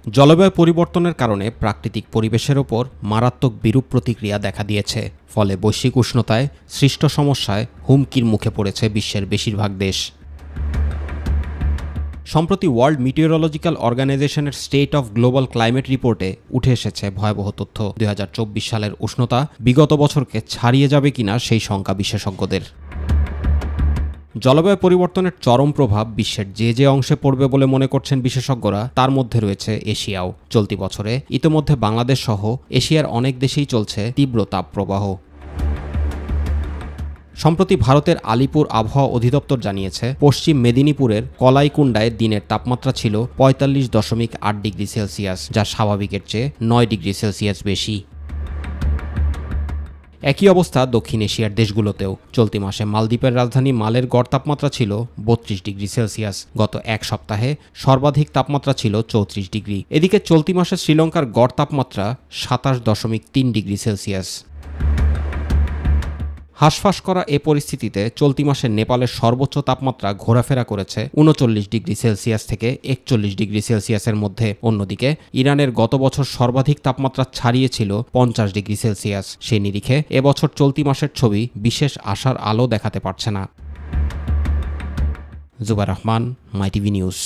জলবায়ু পরিবর্তনের কারণে প্রাকৃতিক পরিবেশের ওপর মারাত্মক বিরূপ প্রতিক্রিয়া দেখা দিয়েছে। ফলে বৈশ্বিক উষ্ণতায় সৃষ্ট সমস্যায় হুমকির মুখে পড়েছে বিশ্বের বেশিরভাগ দেশ। সম্প্রতি ওয়ার্ল্ড মিটিওরোলজিক্যাল অর্গানাইজেশনের স্টেট অফ গ্লোবাল ক্লাইমেট রিপোর্টে উঠে এসেছে ভয়াবহ তথ্য। 2024 সালের উষ্ণতা বিগত বছরকে ছাড়িয়ে যাবে কিনা সেই শঙ্কা বিশেষজ্ঞদের। জলবায়ু পরিবর্তনের চরম প্রভাব বিশ্বের যে অংশে পড়বে বলে মনে করছেন বিশেষজ্ঞরা, তার মধ্যে রয়েছে এশিয়াও। চলতি বছরে ইতোমধ্যে বাংলাদেশ সহ এশিয়ার অনেক দেশেই চলছে তীব্র তাপপ্রবাহ। সম্প্রতি ভারতের আলিপুর আবহাওয়া অধিদপ্তর জানিয়েছে, পশ্চিম মেদিনীপুরের কলাইকুণ্ডায় দিনের তাপমাত্রা ছিল 45.8 ডিগ্রি সেলসিয়াস, যা স্বাভাবিকের চেয়ে 9 ডিগ্রি সেলসিয়াস বেশি। একই অবস্থা দক্ষিণ এশিয়ার দেশগুলোতেও। চলতি মাসে মালদ্বীপের রাজধানী মালের গড় তাপমাত্রা ছিল 32 ডিগ্রি সেলসিয়াস। গত এক সপ্তাহে সর্বাধিক তাপমাত্রা ছিল 34 ডিগ্রি। এদিকে চলতি মাসে শ্রীলঙ্কার গড় তাপমাত্রা 27.3 ডিগ্রি সেলসিয়াস। হাঁসফাঁস করা এ পরিস্থিতিতে চলতি মাসে নেপালের সর্বোচ্চ তাপমাত্রা ঘোরাফেরা করেছে 39 ডিগ্রি সেলসিয়াস থেকে 41 ডিগ্রি সেলসিয়াসের মধ্যে। অন্যদিকে ইরানের গত বছর সর্বাধিক তাপমাত্রা ছাড়িয়েছিল 50 ডিগ্রি সেলসিয়াস। সেই নিরিখে এবছর চলতি মাসের ছবি বিশেষ আশার আলো দেখাতে পারছে না। জুবাইর রহমান, মাই টিভি নিউজ।